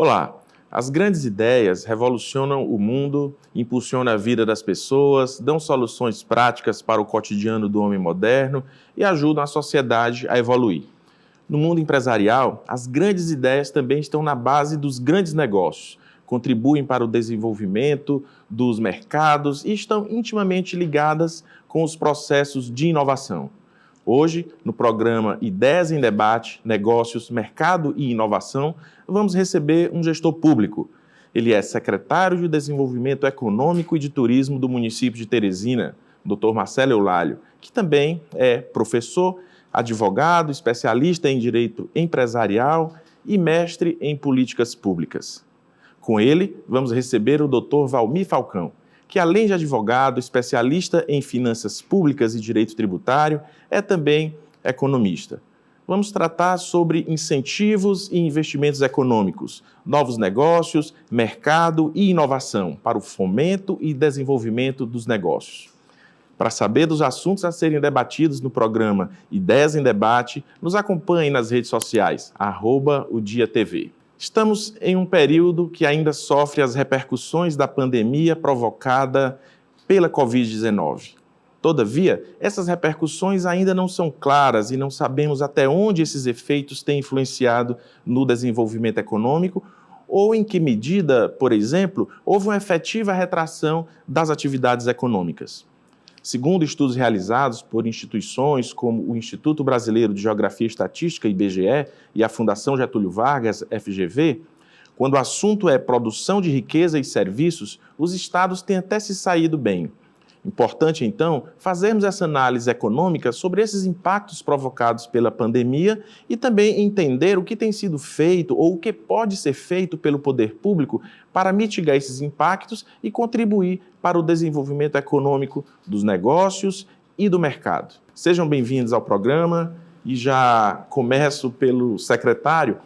Olá! As grandes ideias revolucionam o mundo, impulsionam a vida das pessoas, dão soluções práticas para o cotidiano do homem moderno e ajudam a sociedade a evoluir. No mundo empresarial, as grandes ideias também estão na base dos grandes negócios, contribuem para o desenvolvimento dos mercados e estão intimamente ligadas com os processos de inovação. Hoje, no programa Ideias em Debate, Negócios, Mercado e Inovação, vamos receber um gestor público. Ele é secretário de Desenvolvimento Econômico e de Turismo do município de Teresina, Dr. Marcelo Eulálio, que também é professor, advogado, especialista em Direito Empresarial e mestre em Políticas Públicas. Com ele, vamos receber o Dr. Valmir Falcão, que além de advogado, especialista em finanças públicas e direito tributário, é também economista. Vamos tratar sobre incentivos e investimentos econômicos, novos negócios, mercado e inovação para o fomento e desenvolvimento dos negócios. Para saber dos assuntos a serem debatidos no programa Ideias em Debate, nos acompanhe nas redes sociais, @ODiaTV. Estamos em um período que ainda sofre as repercussões da pandemia provocada pela Covid-19. Todavia, essas repercussões ainda não são claras e não sabemos até onde esses efeitos têm influenciado no desenvolvimento econômico ou em que medida, por exemplo, houve uma efetiva retração das atividades econômicas. Segundo estudos realizados por instituições como o Instituto Brasileiro de Geografia e Estatística, IBGE, e a Fundação Getúlio Vargas, FGV, quando o assunto é produção de riqueza e serviços, os estados têm até se saído bem. Importante, então, fazermos essa análise econômica sobre esses impactos provocados pela pandemia e também entender o que tem sido feito ou o que pode ser feito pelo poder público para mitigar esses impactos e contribuir para o desenvolvimento econômico dos negócios e do mercado. Sejam bem-vindos ao programa e já começo pelo secretário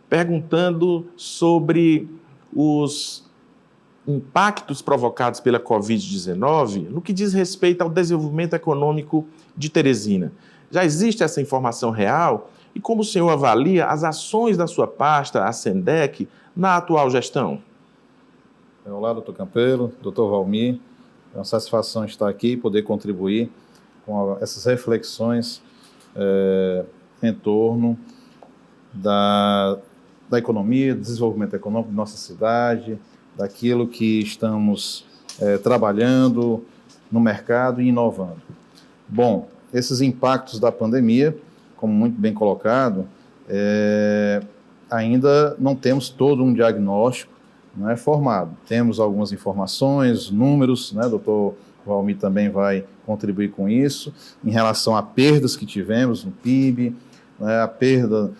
perguntando sobre os impactos provocados pela Covid-19 no que diz respeito ao desenvolvimento econômico de Teresina. Já existe essa informação real? E como o senhor avalia as ações da sua pasta, a SENDEC, na atual gestão? Olá, doutor Campelo, doutor Valmir. É uma satisfação estar aqui e poder contribuir com essas reflexões em torno da economia, do desenvolvimento econômico de nossa cidade, daquilo que estamos trabalhando no mercado e inovando. Bom, esses impactos da pandemia, como muito bem colocado, ainda não temos todo um diagnóstico formado. Temos algumas informações, números, o doutor Valmir também vai contribuir com isso, em relação a perdas que tivemos no PIB, a perda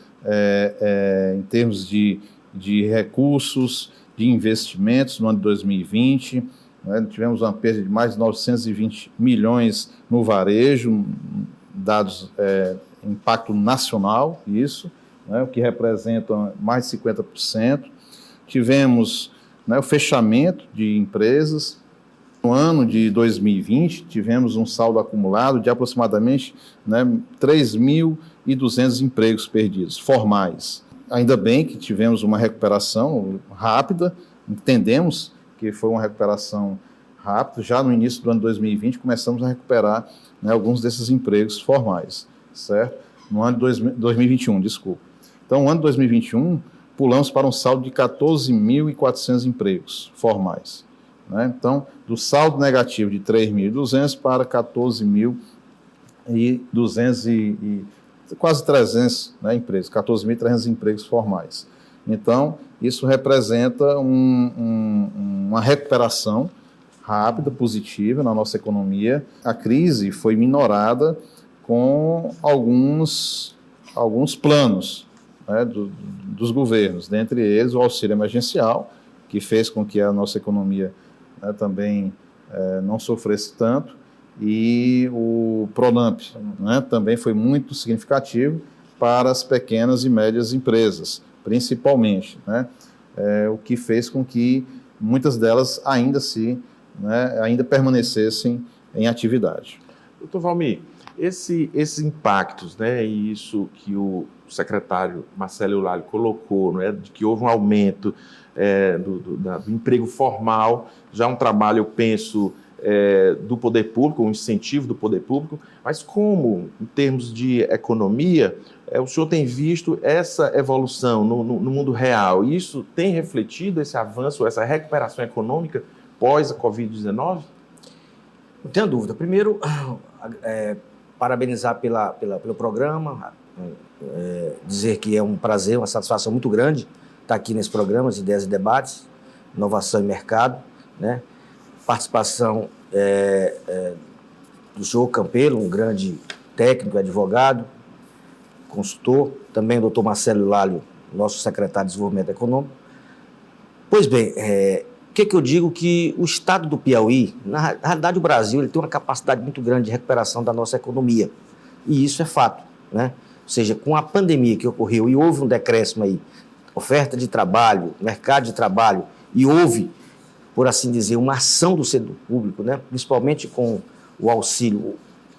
em termos de recursos, de investimentos no ano de 2020, tivemos uma perda de mais de 920 milhões no varejo, dados impacto nacional, isso, o que representa mais de 50%. Tivemos o fechamento de empresas. No ano de 2020, tivemos um saldo acumulado de aproximadamente 3.200 empregos perdidos, formais. Ainda bem que tivemos uma recuperação rápida, entendemos que foi uma recuperação rápida. Já no início do ano 2020, começamos a recuperar alguns desses empregos formais, certo? No ano de 2021, desculpa. Então, no ano de 2021, pulamos para um saldo de 14.400 empregos formais. Então, do saldo negativo de 3.200 para 14.200 e quase 300 empregos, 14.300 empregos formais. Então, isso representa uma recuperação rápida, positiva na nossa economia. A crise foi minorada com alguns planos dos governos, dentre eles o auxílio emergencial, que fez com que a nossa economia também não sofresse tanto, e o Pronamp também foi muito significativo para as pequenas e médias empresas, principalmente, o que fez com que muitas delas ainda permanecessem em atividade. Doutor Valmir, esses impactos, e isso que o o secretário Marcelo Eulálio colocou, não é, de que houve um aumento do emprego formal, já um trabalho, eu penso, do poder público, um incentivo do poder público, mas como, em termos de economia, o senhor tem visto essa evolução no mundo real? E isso tem refletido esse avanço, essa recuperação econômica pós a Covid-19? Não tenho dúvida. Primeiro, parabenizar pelo programa, dizer que é um prazer, uma satisfação muito grande estar aqui nesse programa, as Ideias e Debates, Inovação e Mercado, né? Participação do senhor Campelo, um grande técnico, advogado, consultor, também o doutor Marcelo Eulálio, nosso secretário de Desenvolvimento Econômico. Pois bem, o que eu digo? Que o estado do Piauí, na realidade o Brasil, ele tem uma capacidade muito grande de recuperação da nossa economia, e isso é fato, né? Ou seja, com a pandemia que ocorreu e houve um decréscimo aí, oferta de trabalho, mercado de trabalho, e houve, por assim dizer, uma ação do setor público, né? Principalmente com o auxílio,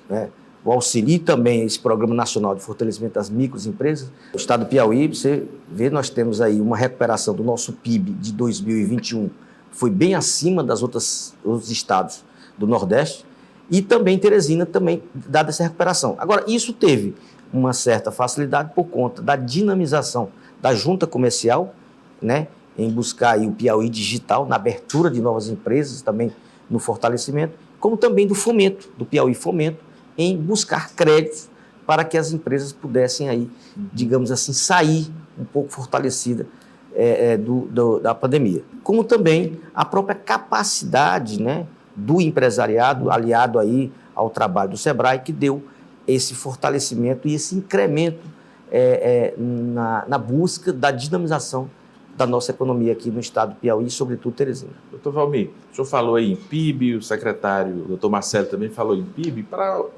né? O auxílio e também esse Programa Nacional de Fortalecimento das Microempresas. O estado do Piauí, você vê, nós temos aí uma recuperação do nosso PIB de 2021, foi bem acima das outros estados do Nordeste, e também Teresina, também dada essa recuperação. Agora, isso teve uma certa facilidade por conta da dinamização da junta comercial, né, em buscar aí o Piauí digital, na abertura de novas empresas, também no fortalecimento, como também do fomento, do Piauí Fomento, em buscar créditos para que as empresas pudessem aí, digamos assim, sair um pouco fortalecida da pandemia. Como também a própria capacidade, né, do empresariado, aliado aí ao trabalho do SEBRAE, que deu esse fortalecimento e esse incremento na busca da dinamização da nossa economia aqui no estado do Piauí, sobretudo Teresina. Doutor Valmir, o senhor falou aí em PIB, o secretário, o doutor Marcelo, também falou em PIB. Para o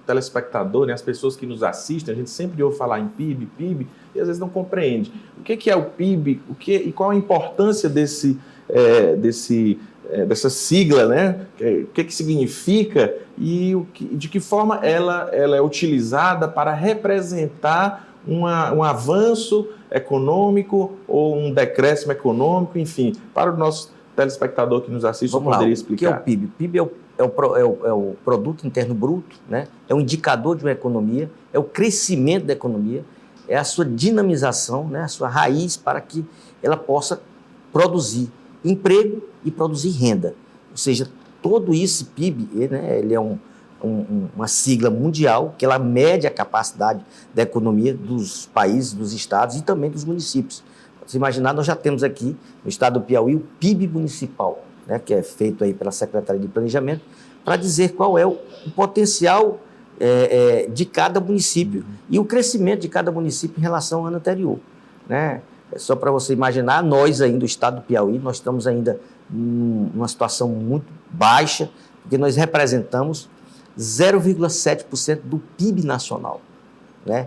telespectador, né, as pessoas que nos assistem, a gente sempre ouve falar em PIB, e às vezes não compreende. O que é o PIB, e qual a importância dessa sigla, né? O que significa e de que forma ela é utilizada para representar um avanço econômico ou um decréscimo econômico, enfim, para o nosso telespectador que nos assiste, Vamos poderia lá. explicar. O que é o PIB? O PIB é o Produto Interno Bruto, né? É um indicador de uma economia, é o crescimento da economia, é a sua dinamização, né? A sua raiz para que ela possa produzir emprego e produzir renda. Ou seja, todo esse PIB, né, ele é uma sigla mundial que ela mede a capacidade da economia dos países, dos estados e também dos municípios. Para você imaginar, nós já temos aqui no estado do Piauí o PIB municipal, né, que é feito aí pela Secretaria de Planejamento, para dizer qual é o potencial de cada município e o crescimento de cada município em relação ao ano anterior, né? Só para você imaginar, nós ainda, do estado do Piauí, nós estamos ainda numa situação muito baixa, porque nós representamos 0,7% do PIB nacional, né?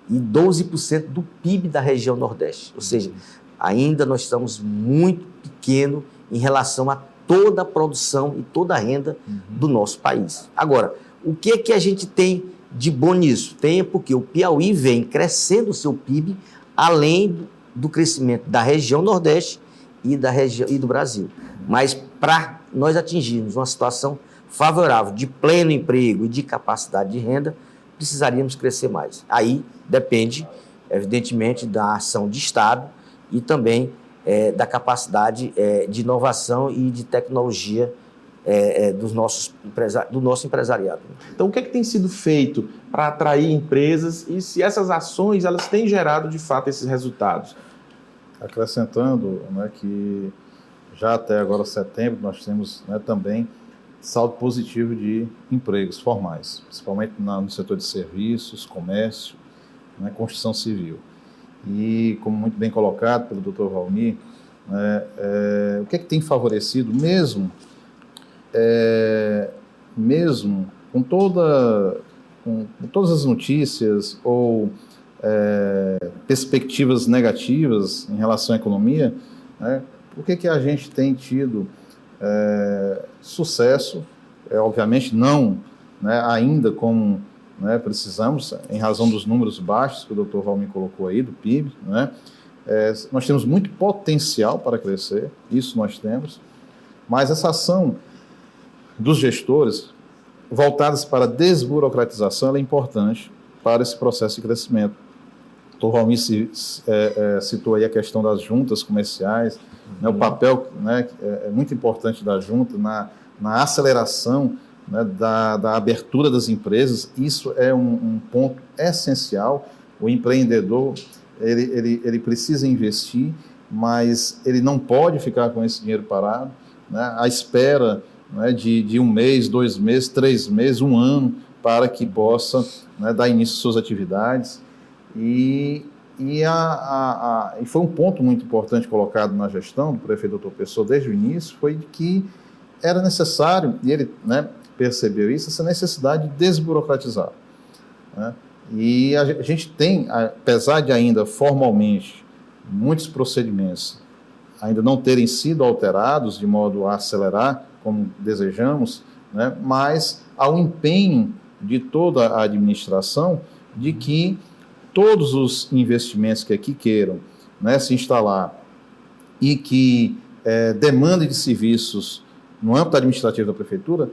E 12% do PIB da região Nordeste. Ou seja, ainda nós estamos muito pequeno em relação a toda a produção e toda a renda do nosso país. Agora, o que a gente tem de bom nisso? Tem porque o Piauí vem crescendo o seu PIB além do crescimento da região Nordeste e do Brasil. Mas para nós atingirmos uma situação favorável de pleno emprego e de capacidade de renda, precisaríamos crescer mais. Aí depende, evidentemente, da ação de Estado e também da capacidade de inovação e de tecnologia do nosso empresariado. Então, o que tem sido feito para atrair empresas e se essas ações elas têm gerado, de fato, esses resultados? Acrescentando, né, que já até agora, setembro, nós temos, né, também saldo positivo de empregos formais, principalmente no setor de serviços, comércio, né, construção civil. E, como muito bem colocado pelo Dr. Valmir, o que tem favorecido, mesmo com todas as notícias ou perspectivas negativas em relação à economia, né, por que a gente tem tido sucesso, obviamente não, né, ainda como né, precisamos, em razão dos números baixos que o Dr. Valmir colocou aí, do PIB, né, nós temos muito potencial para crescer, isso nós temos, mas essa ação dos gestores voltadas para a desburocratização ela é importante para esse processo de crescimento. O Dr. Valmir citou aí a questão das juntas comerciais, né, o papel, né, é muito importante da junta na aceleração, né, da abertura das empresas. Isso é um ponto essencial. O empreendedor ele precisa investir, mas ele não pode ficar com esse dinheiro parado, né, à espera, né, de 1 mês, 2 meses, 3 meses, 1 ano, para que possa, né, dar início às suas atividades. E foi um ponto muito importante colocado na gestão do prefeito Dr. Pessoa desde o início, foi de que era necessário, e ele, né, percebeu isso, essa necessidade de desburocratizar, né? E a gente tem, apesar de ainda formalmente muitos procedimentos ainda não terem sido alterados de modo a acelerar como desejamos, né, mas há um empenho de toda a administração de que todos os investimentos que aqui queiram, né, se instalar e que demandem de serviços no âmbito administrativo da prefeitura,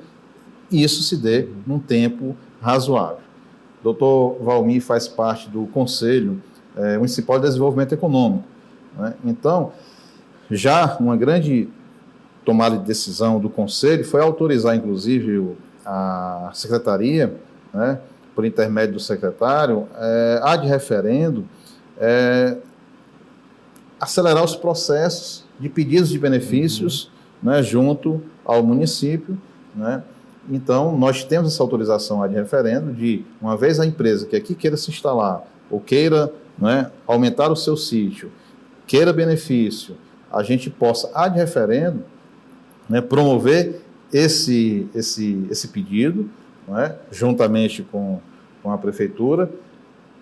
isso se dê num tempo razoável. O Dr. Valmir faz parte do Conselho Municipal de Desenvolvimento Econômico, né? Então, já uma grande tomada de decisão do Conselho foi autorizar, inclusive, a Secretaria, né, por intermédio do secretário, ad referendo, acelerar os processos de pedidos de benefícios, né, junto ao município, né? Então, nós temos essa autorização ad referendo de, uma vez a empresa que aqui queira se instalar ou queira, né, aumentar o seu sítio, queira benefício, a gente possa ad referendo, né, promover esse pedido, né, juntamente com a prefeitura,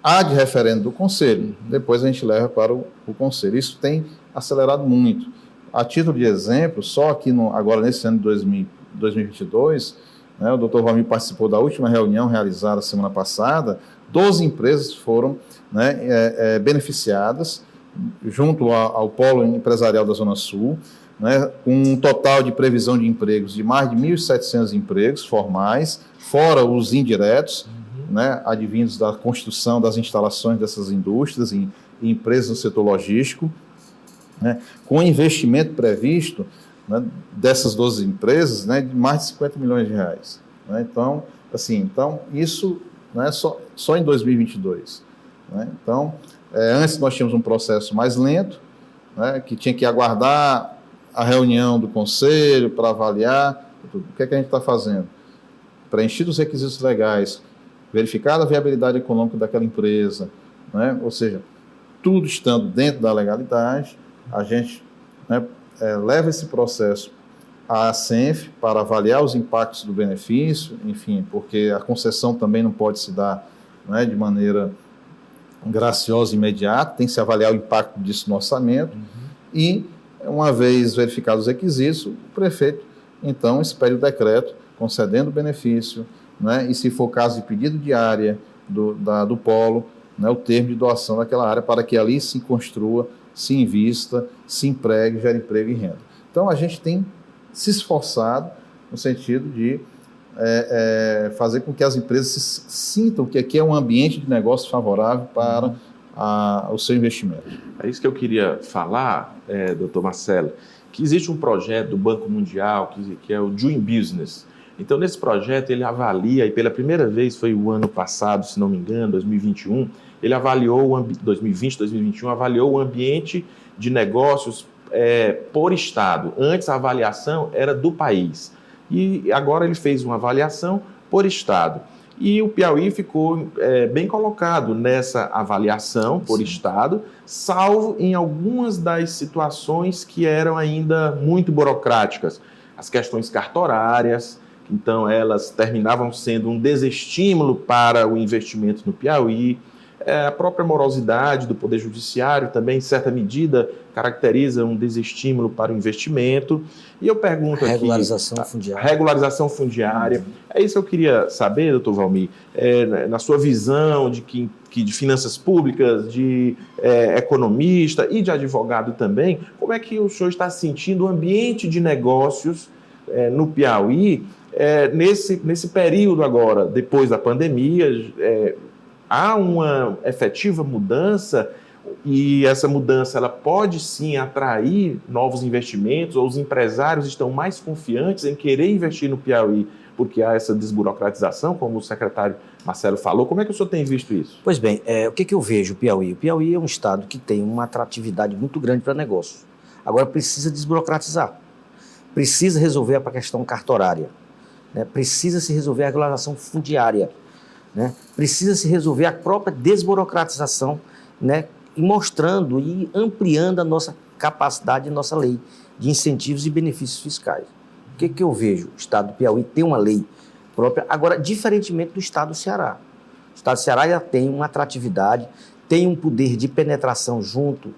ad referendo do conselho. Depois a gente leva para o conselho. Isso tem acelerado muito. A título de exemplo, só aqui agora nesse ano de 2022, né, o Dr. Valmir participou da última reunião realizada semana passada, 12 empresas foram, né, beneficiadas junto ao Polo Empresarial da Zona Sul, né, com um total de previsão de empregos de mais de 1.700 empregos formais, fora os indiretos, né, advindos da construção das instalações dessas indústrias e empresas do setor logístico, né, com investimento previsto, né, dessas 12 empresas, né, de mais de 50 milhões de reais. Né? Então, assim, isso, né, só em 2022. Né? Então, antes nós tínhamos um processo mais lento, né, que tinha que aguardar a reunião do conselho para avaliar. O que é que a gente está fazendo? Preenchido os requisitos legais, verificada a viabilidade econômica daquela empresa, né? Ou seja, tudo estando dentro da legalidade, a gente, né, leva esse processo à CENF para avaliar os impactos do benefício, enfim, porque a concessão também não pode se dar, né, de maneira graciosa e imediata, tem que se avaliar o impacto disso no orçamento, e, uma vez verificados os requisitos, o prefeito, então, expede o decreto concedendo o benefício, né, e, se for caso de pedido de área do polo, né, o termo de doação daquela área para que ali se construa, se invista, se empregue, gere emprego e renda. Então, a gente tem se esforçado no sentido de fazer com que as empresas se sintam que aqui é um ambiente de negócio favorável para o seu investimento. É isso que eu queria falar, doutor Marcelo, que existe um projeto do Banco Mundial, que é o Doing Business. Então, nesse projeto, ele avalia, e pela primeira vez foi o ano passado, se não me engano, 2021, ele avaliou, 2020, 2021, avaliou o ambiente de negócios por estado. Antes, a avaliação era do país. E agora ele fez uma avaliação por estado. E o Piauí ficou bem colocado nessa avaliação por estado, salvo em algumas das situações que eram ainda muito burocráticas. As questões cartorárias, então elas terminavam sendo um desestímulo para o investimento no Piauí, A própria morosidade do Poder Judiciário também, em certa medida, caracteriza um desestímulo para o investimento. E eu pergunto regularização fundiária. Regularização fundiária. É isso que eu queria saber, doutor Valmir, na sua visão de finanças públicas, de economista e de advogado também, como é que o senhor está sentindo o ambiente de negócios no Piauí nesse período agora, depois da pandemia? Há uma efetiva mudança e essa mudança ela pode sim atrair novos investimentos, ou os empresários estão mais confiantes em querer investir no Piauí porque há essa desburocratização, como o secretário Marcelo falou. Como é que o senhor tem visto isso? Pois bem, o que eu vejo o Piauí? O Piauí é um estado que tem uma atratividade muito grande para negócios. Agora precisa desburocratizar, precisa resolver a questão cartorária, né? Precisa se resolver a regularização fundiária, né? Precisa se resolver a própria desburocratização, né? E mostrando e ampliando a nossa capacidade, a nossa lei de incentivos e benefícios fiscais. O que eu vejo? O estado do Piauí tem uma lei própria, agora, diferentemente do estado do Ceará. O estado do Ceará já tem uma atratividade, tem um poder de penetração junto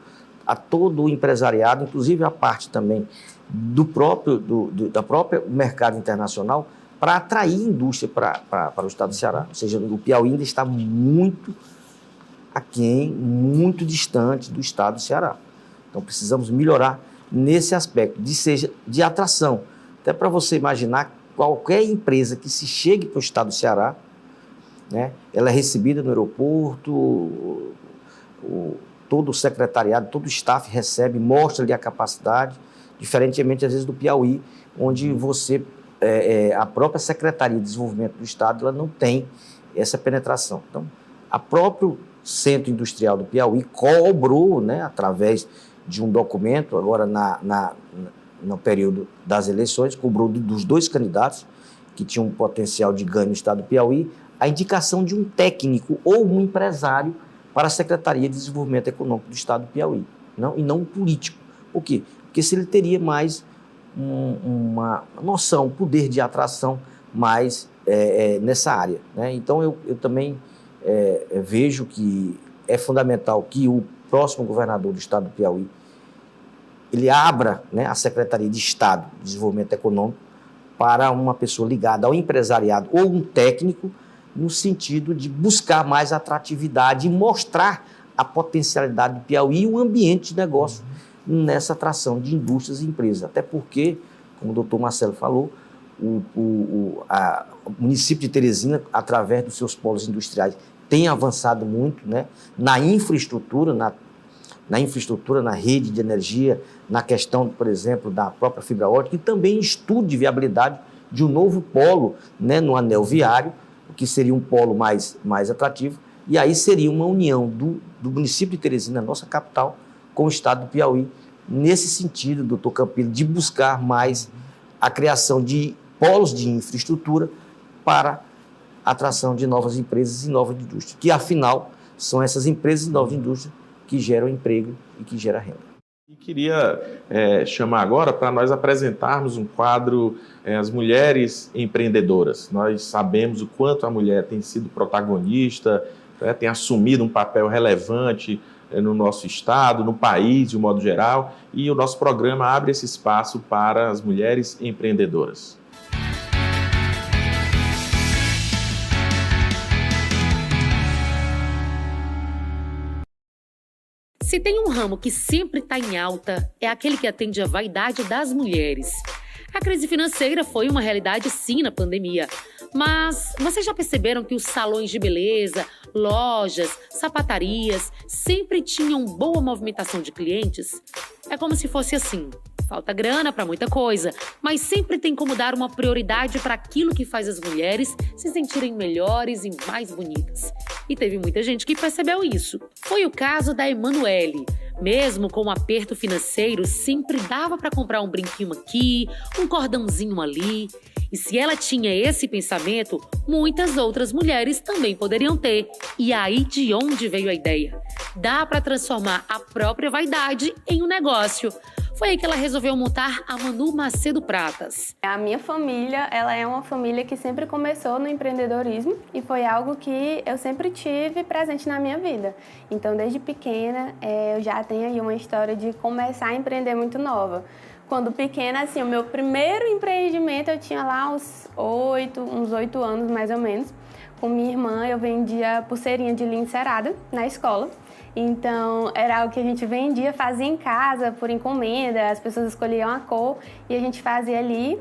a todo o empresariado, inclusive a parte também da própria mercado internacional, para atrair indústria para o estado do Ceará. Ou seja, o Piauí ainda está muito aquém, muito distante do estado do Ceará. Então, precisamos melhorar nesse aspecto, de atração. Até para você imaginar, qualquer empresa que se chegue para o estado do Ceará, né, ela é recebida no aeroporto, todo o secretariado, todo o staff recebe, mostra-lhe a capacidade, diferentemente, às vezes, do Piauí, onde a própria Secretaria de Desenvolvimento do Estado ela não tem essa penetração. Então, a próprio Centro Industrial do Piauí cobrou, né, através de um documento, agora no período das eleições, cobrou dos dois candidatos que tinham um potencial de ganho no estado do Piauí, a indicação de um técnico ou um empresário para a Secretaria de Desenvolvimento Econômico do estado do Piauí, e não um político. Por quê? Porque se ele teria mais uma noção, um poder de atração mais nessa área, né? Então, eu também vejo que é fundamental que o próximo governador do estado do Piauí ele abra, né, a Secretaria de Estado de Desenvolvimento Econômico para uma pessoa ligada ao empresariado ou um técnico, no sentido de buscar mais atratividade e mostrar a potencialidade do Piauí e o ambiente de negócio nessa atração de indústrias e empresas. Até porque, como o doutor Marcelo falou, o município de Teresina, através dos seus polos industriais, tem avançado muito, né, na infraestrutura, na rede de energia, na questão, por exemplo, da própria fibra ótica, e também estudo de viabilidade de um novo polo, né, no anel viário, que seria um polo mais atrativo, e aí seria uma união do município de Teresina, nossa capital, com o estado do Piauí, nesse sentido, doutor Campilo, de buscar mais a criação de polos de infraestrutura para a atração de novas empresas e novas indústrias, que afinal são essas empresas e novas indústrias que geram emprego e que geram renda. E queria chamar agora para nós apresentarmos um quadro, As Mulheres Empreendedoras. Nós sabemos o quanto a mulher tem sido protagonista, tem assumido um papel relevante no nosso estado, no país de um modo geral, e o nosso programa abre esse espaço para as mulheres empreendedoras. Se tem um ramo que sempre está em alta, é aquele que atende à vaidade das mulheres. A crise financeira foi uma realidade sim na pandemia, mas vocês já perceberam que os salões de beleza, lojas, sapatarias sempre tinham boa movimentação de clientes? É como se fosse assim, falta grana para muita coisa, mas sempre tem como dar uma prioridade para aquilo que faz as mulheres se sentirem melhores e mais bonitas. E teve muita gente que percebeu isso. Foi o caso da Emanuele. Mesmo com um aperto financeiro, sempre dava para comprar um brinquinho aqui, um cordãozinho ali. E se ela tinha esse pensamento, muitas outras mulheres também poderiam ter. E aí de onde veio a ideia? Dá para transformar a própria vaidade em um negócio. Foi aí que ela resolveu montar a Manu Macedo Pratas. A minha família, ela é uma família que sempre começou no empreendedorismo e foi algo que eu sempre tive presente na minha vida. Então, desde pequena, eu já tenho aí uma história de começar a empreender muito nova. Quando pequena, assim, o meu primeiro empreendimento eu tinha lá uns 8 anos mais ou menos. Com minha irmã, eu vendia pulseirinha de linha encerada na escola. Então, era algo que a gente vendia, fazia em casa, por encomenda, as pessoas escolhiam a cor e a gente fazia ali,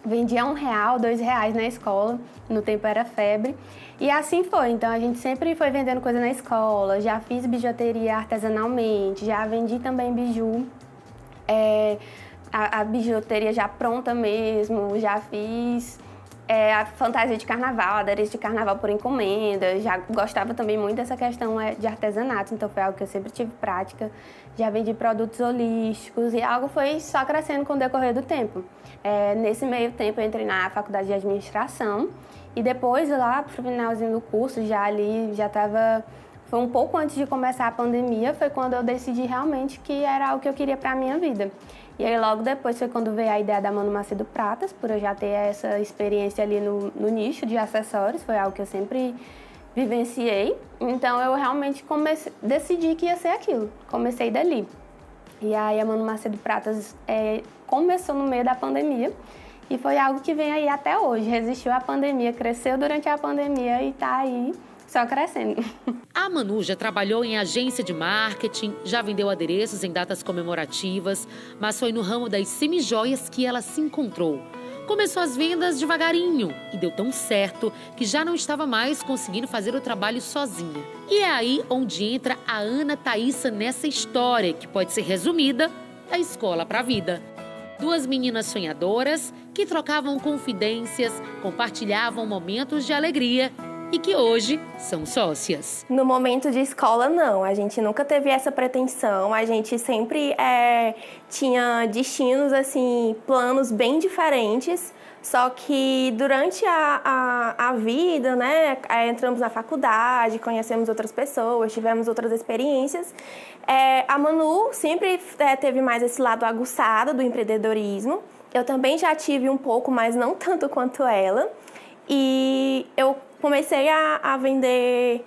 vendia R$1, R$2 na escola, no tempo era febre. E assim foi, então a gente sempre foi vendendo coisa na escola, já fiz bijuteria artesanalmente, já vendi também biju, a bijuteria já pronta mesmo, já fiz... a fantasia de carnaval, adereço de carnaval por encomenda, já gostava também muito dessa questão de artesanato, então foi algo que eu sempre tive prática. Já vendi produtos holísticos e algo foi só crescendo com o decorrer do tempo. Nesse meio tempo eu entrei na faculdade de administração e depois lá pro finalzinho do curso, foi um pouco antes de começar a pandemia, foi quando eu decidi realmente que era o que eu queria para a minha vida. E aí logo depois foi quando veio a ideia da Manu Macedo Pratas, por eu já ter essa experiência ali no nicho de acessórios, foi algo que eu sempre vivenciei. Então eu realmente decidi que ia ser aquilo, comecei dali. E aí a Manu Macedo Pratas começou no meio da pandemia e foi algo que vem aí até hoje, resistiu à pandemia, cresceu durante a pandemia e está aí só crescendo. A Manu já trabalhou em agência de marketing, já vendeu adereços em datas comemorativas, mas foi no ramo das semijoias que ela se encontrou. Começou as vendas devagarinho e deu tão certo que já não estava mais conseguindo fazer o trabalho sozinha. E é aí onde entra a Ana Thaíssa nessa história, que pode ser resumida da escola para a vida. Duas meninas sonhadoras que trocavam confidências, compartilhavam momentos de alegria e que hoje são sócias. No momento de escola, não. A gente nunca teve essa pretensão. A gente sempre tinha destinos, assim, planos bem diferentes. Só que durante a vida, né, entramos na faculdade, conhecemos outras pessoas, tivemos outras experiências. A Manu sempre teve mais esse lado aguçado do empreendedorismo. Eu também já tive um pouco, mas não tanto quanto ela. E eu comecei a vender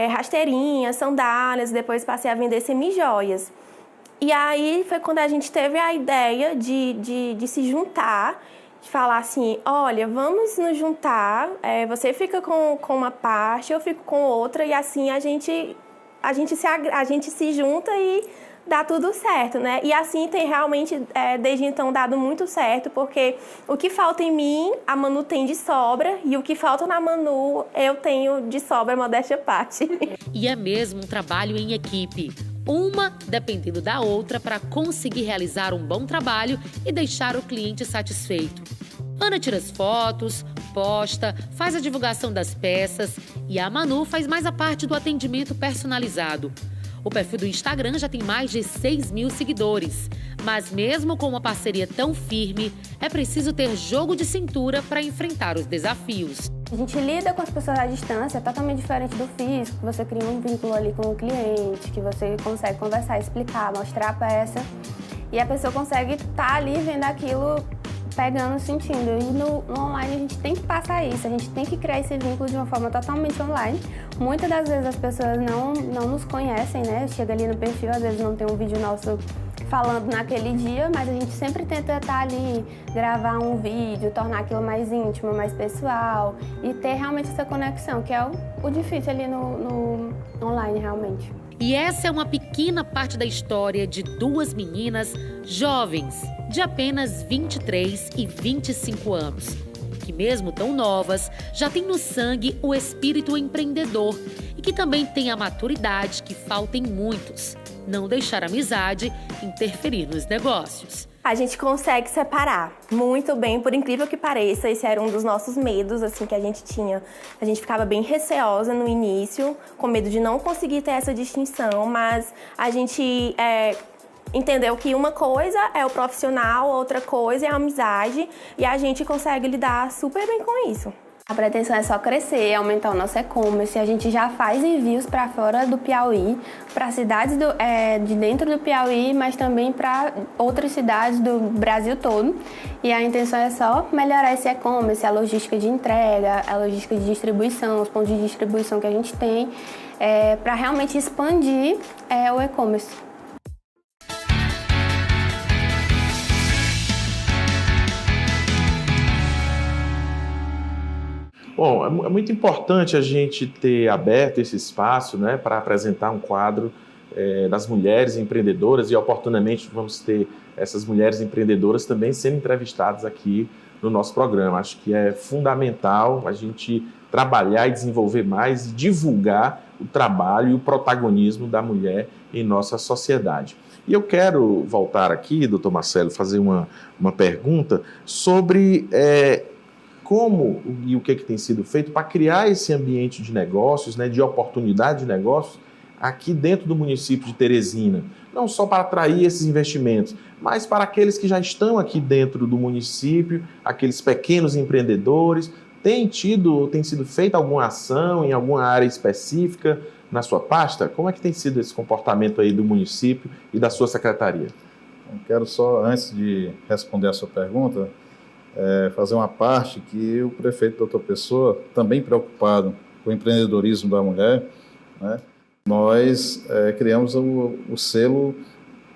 rasteirinhas, sandálias, depois passei a vender semijoias. E aí foi quando a gente teve a ideia de se juntar, de falar assim, olha, vamos nos juntar, você fica com uma parte, eu fico com outra, e assim a gente se junta e dá tudo certo, né? E assim tem realmente, desde então, dado muito certo, porque o que falta em mim, a Manu tem de sobra, e o que falta na Manu, eu tenho de sobra, modéstia à parte. E é mesmo um trabalho em equipe, uma dependendo da outra para conseguir realizar um bom trabalho e deixar o cliente satisfeito. Ana tira as fotos, posta, faz a divulgação das peças e a Manu faz mais a parte do atendimento personalizado. O perfil do Instagram já tem mais de 6.000 seguidores. Mas mesmo com uma parceria tão firme, é preciso ter jogo de cintura para enfrentar os desafios. A gente lida com as pessoas à distância, é totalmente diferente do físico. Você cria um vínculo ali com o cliente, que você consegue conversar, explicar, mostrar a peça. E a pessoa consegue estar ali vendo aquilo, pegando, sentindo. E no online a gente tem que passar isso, a gente tem que criar esse vínculo de uma forma totalmente online. Muitas das vezes as pessoas não nos conhecem, né? Chega ali no perfil, às vezes não tem um vídeo nosso falando naquele dia, mas a gente sempre tenta estar ali, gravar um vídeo, tornar aquilo mais íntimo, mais pessoal e ter realmente essa conexão, que é o difícil ali no online, realmente. E essa é uma pequena parte da história de duas meninas jovens, de apenas 23 e 25 anos, que mesmo tão novas, já têm no sangue o espírito empreendedor e que também têm a maturidade que falta em muitos. Não deixar a amizade interferir nos negócios. A gente consegue separar muito bem, por incrível que pareça. Esse era um dos nossos medos, assim, que a gente tinha. A gente ficava bem receosa no início, com medo de não conseguir ter essa distinção, mas a gente entendeu que uma coisa é o profissional, outra coisa é a amizade, e a gente consegue lidar super bem com isso. A pretensão é só crescer, aumentar o nosso e-commerce. A gente já faz envios para fora do Piauí, para cidades de dentro do Piauí, mas também para outras cidades do Brasil todo. E a intenção é só melhorar esse e-commerce, a logística de entrega, a logística de distribuição, os pontos de distribuição que a gente tem, para realmente expandir o e-commerce. Bom, é muito importante a gente ter aberto esse espaço, né, para apresentar um quadro das mulheres empreendedoras, e oportunamente vamos ter essas mulheres empreendedoras também sendo entrevistadas aqui no nosso programa. Acho que é fundamental a gente trabalhar e desenvolver mais e divulgar o trabalho e o protagonismo da mulher em nossa sociedade. E eu quero voltar aqui, doutor Marcelo, fazer uma pergunta sobre como e o que tem sido feito para criar esse ambiente de negócios, né, de oportunidade de negócios aqui dentro do município de Teresina. Não só para atrair esses investimentos, mas para aqueles que já estão aqui dentro do município, aqueles pequenos empreendedores. Tem sido feita alguma ação em alguma área específica na sua pasta? Como é que tem sido esse comportamento aí do município e da sua secretaria? Eu quero só, antes de responder a sua pergunta, fazer uma parte que o prefeito Doutor Pessoa, também preocupado com o empreendedorismo da mulher, né, nós criamos o selo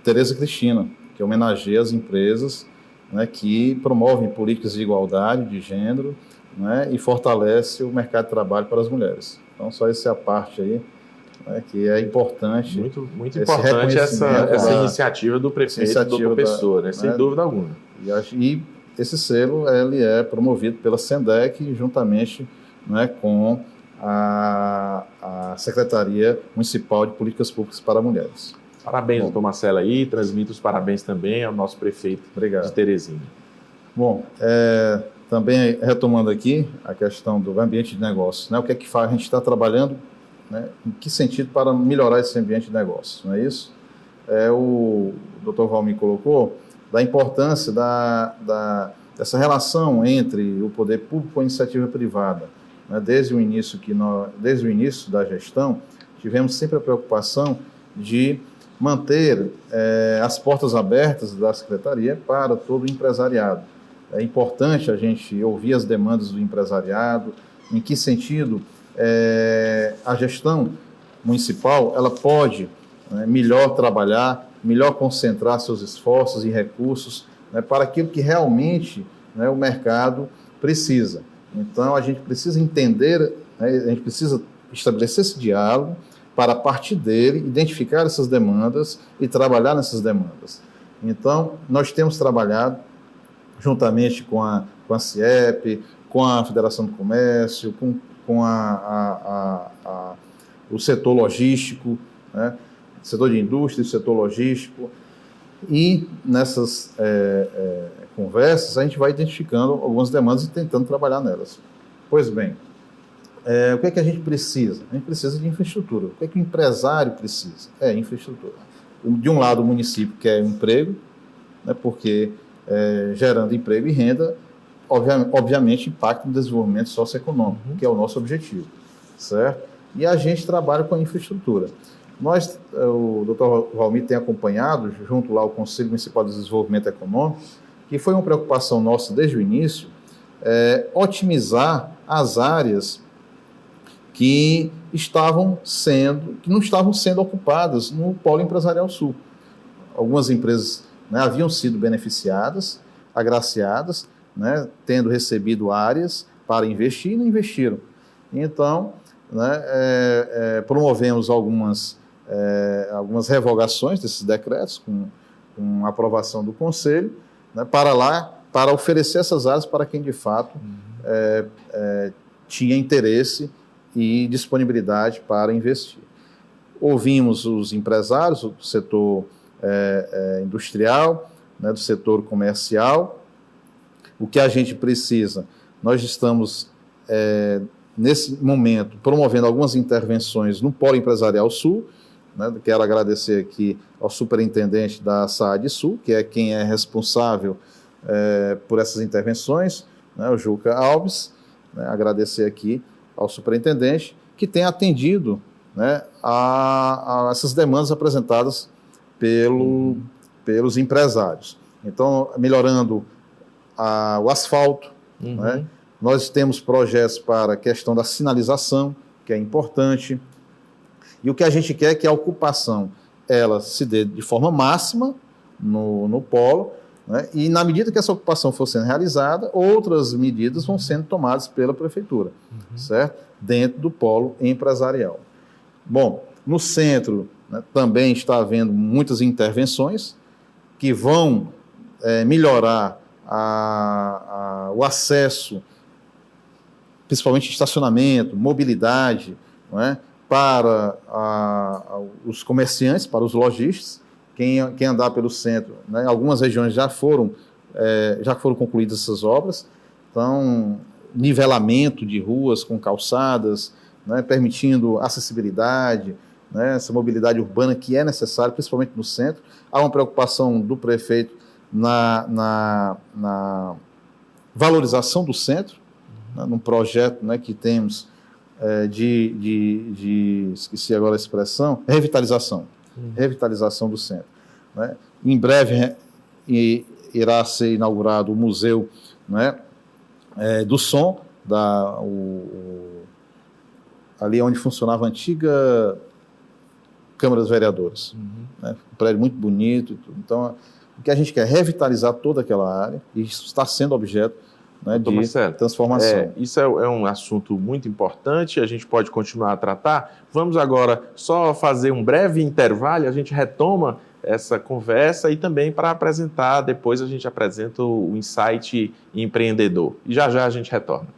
Tereza Cristina, que homenageia as empresas, né, que promovem políticas de igualdade de gênero, né, e fortalece o mercado de trabalho para as mulheres. Então, só essa é a parte aí, né, que é importante. Muito importante essa iniciativa do prefeito Doutor Pessoa, né, sem dúvida alguma. E esse selo ele é promovido pela SENDEC juntamente, né, com a Secretaria Municipal de Políticas Públicas para Mulheres. Parabéns, doutor Marcelo, aí. Transmito os parabéns também ao nosso prefeito de Teresina. Bom, também retomando aqui a questão do ambiente de negócios, né, o que é que faz? A gente está trabalhando, né, em que sentido para melhorar esse ambiente de negócios, não é isso? O doutor Valmir colocou da importância dessa relação entre o poder público e a iniciativa privada. Né? Desde o início da gestão, tivemos sempre a preocupação de manter as portas abertas da Secretaria para todo o empresariado. É importante a gente ouvir as demandas do empresariado, em que sentido a gestão municipal ela pode melhor trabalhar, melhor concentrar seus esforços e recursos, né, para aquilo que realmente, né, o mercado precisa. Então, a gente precisa entender, né, a gente precisa estabelecer esse diálogo para, a partir dele, identificar essas demandas e trabalhar nessas demandas. Então, nós temos trabalhado juntamente com a CIEP, com a Federação do Comércio, com o setor logístico, né, setor de indústria, setor logístico, e nessas conversas a gente vai identificando algumas demandas e tentando trabalhar nelas. Pois bem, o que é que a gente precisa? A gente precisa de infraestrutura. O que é que o empresário precisa? Infraestrutura. De um lado, o município quer emprego, né, porque gerando emprego e renda, obviamente impacta no desenvolvimento socioeconômico, que é o nosso objetivo, certo? E a gente trabalha com a infraestrutura. O doutor Valmir tem acompanhado, junto lá ao Conselho Municipal de Desenvolvimento Econômico, que foi uma preocupação nossa desde o início, otimizar as áreas que não estavam sendo ocupadas no Polo Empresarial Sul. Algumas empresas, né, haviam sido beneficiadas, agraciadas, né, tendo recebido áreas para investir e não investiram. Então, né, promovemos algumas revogações desses decretos com aprovação do Conselho, né, para oferecer essas áreas para quem de fato tinha interesse e disponibilidade para investir. Ouvimos os empresários do setor industrial, né, do setor comercial. O que a gente precisa? Nós estamos, nesse momento, promovendo algumas intervenções no Polo Empresarial Sul. Né, quero agradecer aqui ao superintendente da SAAD Sul, que é quem é responsável por essas intervenções, né, o Juca Alves, né, agradecer aqui ao superintendente, que tem atendido, né, a essas demandas apresentadas pelos empresários. Então, melhorando o asfalto, né? Nós temos projetos para a questão da sinalização, que é importante, e o que a gente quer é que a ocupação ela se dê de forma máxima no polo, né? E na medida que essa ocupação for sendo realizada, outras medidas vão sendo tomadas pela prefeitura, certo? Dentro do polo empresarial. Bom, no centro, né, também está havendo muitas intervenções que vão melhorar o acesso, principalmente estacionamento, mobilidade, não é? Para os comerciantes, para os lojistas, quem andar pelo centro, né? Algumas regiões já foram concluídas essas obras, então nivelamento de ruas com calçadas, né? Permitindo acessibilidade, né? Essa mobilidade urbana que é necessária, principalmente no centro. Há uma preocupação do prefeito na valorização do centro, né? Num projeto, né, que temos esqueci agora a expressão, revitalização do centro, né? Em breve irá ser inaugurado o Museu, né, do Som, ali onde funcionava a antiga Câmara dos Vereadores, né? Um prédio muito bonito e tudo. Então, o que a gente quer é revitalizar toda aquela área, e isso está sendo objeto, né, de Marcelo, transformação. Isso é um assunto muito importante, a gente pode continuar a tratar. Vamos agora só fazer um breve intervalo, a gente retoma essa conversa e também para apresentar, depois a gente apresenta o Insight Empreendedor. E já já a gente retorna.